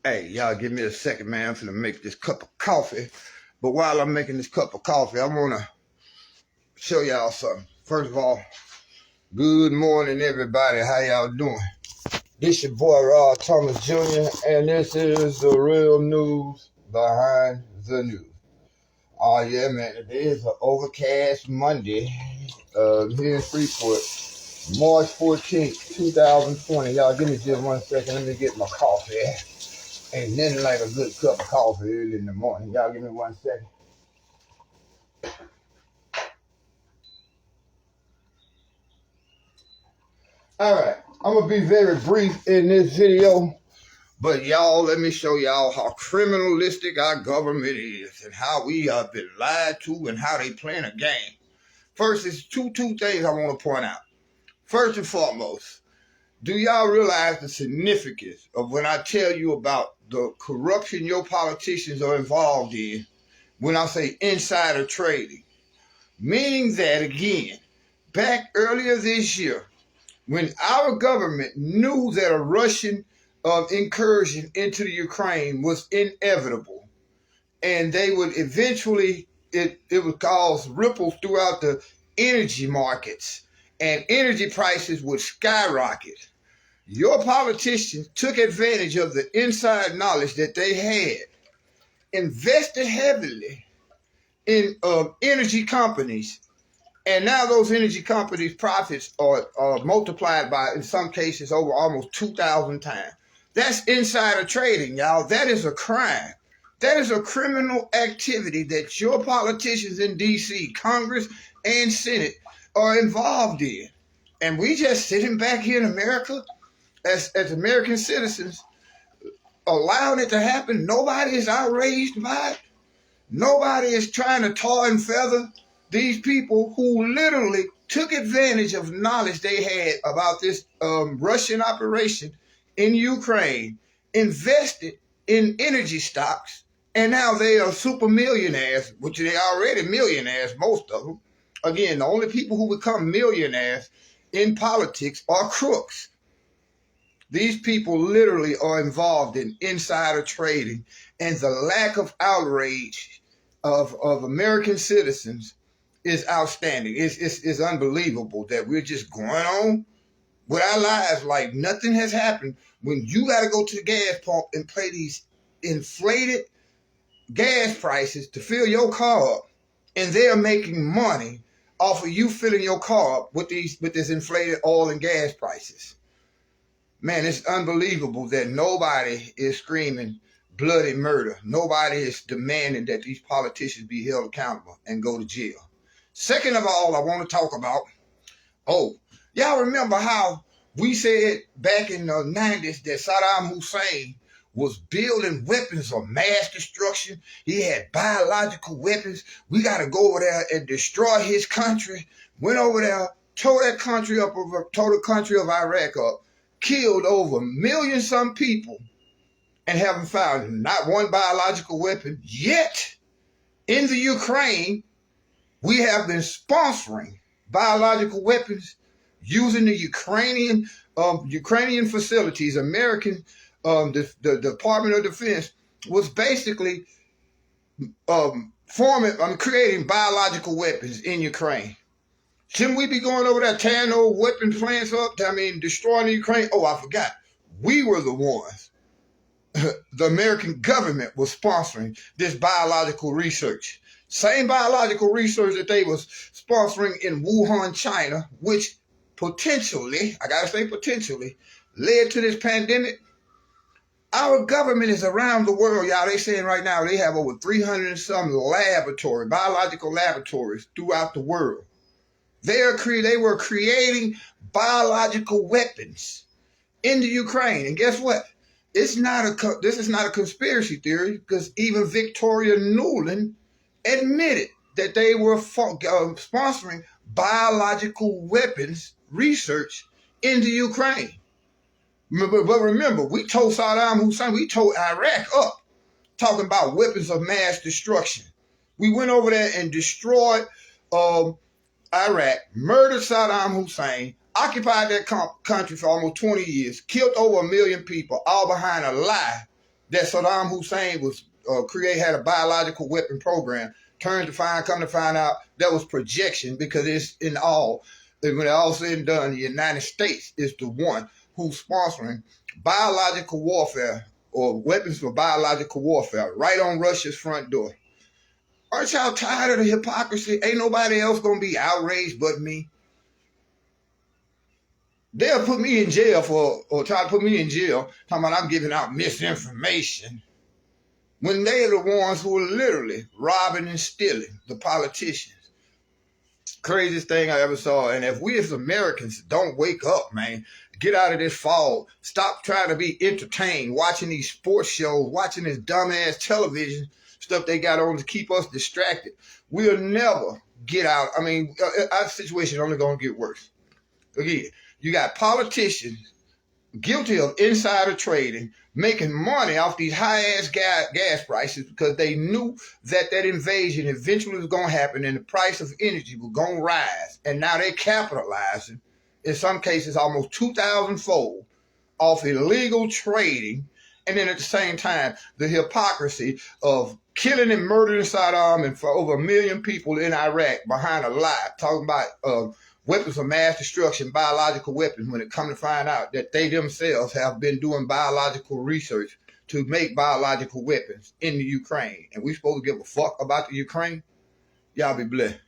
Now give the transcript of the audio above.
Hey, y'all give me a second, man. I'm finna make this cup of coffee. But while I'm making this cup of coffee, I wanna show y'all something. First of all, good morning, everybody. How y'all doing? This your boy, Rod Thomas Jr., and this is the real news behind the news. Oh, yeah, man. Today is an overcast Monday here in Freeport, March 14th, 2020. Y'all give me just 1 second. Let me get my coffee. Ain't nothing like a good cup of coffee early in the morning. Y'all give me 1 second. All right, I'm gonna be very brief in this video, but y'all, let me show y'all how criminalistic our government is and how we have been lied to and how they playing a game. First, it's two things I want to point out. First and foremost, do y'all realize the significance of when I tell you about the corruption your politicians are involved in when I say insider trading? Meaning that, again, back earlier this year, when our government knew that a Russian incursion into the Ukraine was inevitable, and they would eventually, it would cause ripples throughout the energy markets, and energy prices would skyrocket. Your politicians took advantage of the inside knowledge that they had, invested heavily in energy companies, and now those energy companies' profits are multiplied by, in some cases, over almost 2,000 times. That's insider trading, y'all. That is a crime. That is a criminal activity that your politicians in D.C., Congress, and Senate are involved in. And we just sitting back here in America as American citizens, allowing it to happen. Nobody is outraged by it. Nobody is trying to tar and feather these people who literally took advantage of knowledge they had about this Russian operation in Ukraine, invested in energy stocks, and now they are super millionaires, which they are already millionaires, most of them. Again, the only people who become millionaires in politics are crooks. These people literally are involved in insider trading, and the lack of outrage of American citizens is outstanding. It's unbelievable that we're just going on with our lives like nothing has happened when you got to go to the gas pump and pay these inflated gas prices to fill your car up, and they're making money off of you filling your car up with this inflated oil and gas prices. Man, it's unbelievable that nobody is screaming bloody murder. Nobody is demanding that these politicians be held accountable and go to jail. Second of all, I want to talk about, y'all remember how we said back in the 90s that Saddam Hussein was building weapons of mass destruction. He had biological weapons. We got to go over there and destroy his country. Went over there, tore that country up, tore the country of Iraq up, killed over 1 million some people, and haven't found not one biological weapon. Yet, in the Ukraine, we have been sponsoring biological weapons using the Ukrainian facilities. American, the Department of Defense was basically creating biological weapons in Ukraine. Shouldn't we be going over there tearing those weapon plants up? Destroying the Ukraine? Oh, I forgot. We were the ones. The American government was sponsoring this biological research. Same biological research that they was sponsoring in Wuhan, China, which potentially, I gotta say potentially, led to this pandemic. Our government is around the world, y'all. They saying right now they have over 300 and some biological laboratories throughout the world. They were creating biological weapons in the Ukraine. And guess what? This is not a conspiracy theory, because even Victoria Nuland admitted that they were sponsoring biological weapons research in the Ukraine. But remember, we told Saddam Hussein, we told Iraq up, talking about weapons of mass destruction. We went over there and destroyed Iraq, murdered Saddam Hussein, occupied that country for almost 20 years, killed over 1 million people, all behind a lie that Saddam Hussein was had a biological weapon program. Come to find out that was projection, because it's in all. And when it all said and done, the United States is the one who's sponsoring biological warfare or weapons for biological warfare right on Russia's front door. Aren't y'all tired of the hypocrisy? Ain't nobody else gonna be outraged but me. They'll put me in jail or try to put me in jail, talking about I'm giving out misinformation, when they are the ones who are literally robbing and stealing, the politicians. Craziest thing I ever saw. And if we as Americans don't wake up, man, get out of this fog, stop trying to be entertained, watching these sports shows, watching this dumbass television stuff they got on to keep us distracted, we'll never get out. I mean, our situation is only going to get worse. Again, you got politicians guilty of insider trading, making money off these high-ass gas prices because they knew that invasion eventually was going to happen and the price of energy was going to rise. And now they're capitalizing, in some cases, almost 2,000-fold off illegal trading. And then at the same time, the hypocrisy of killing and murdering Saddam and for over 1 million people in Iraq behind a lie, talking about weapons of mass destruction, biological weapons, when it comes to find out that they themselves have been doing biological research to make biological weapons in the Ukraine. And we supposed to give a fuck about the Ukraine? Y'all be blessed.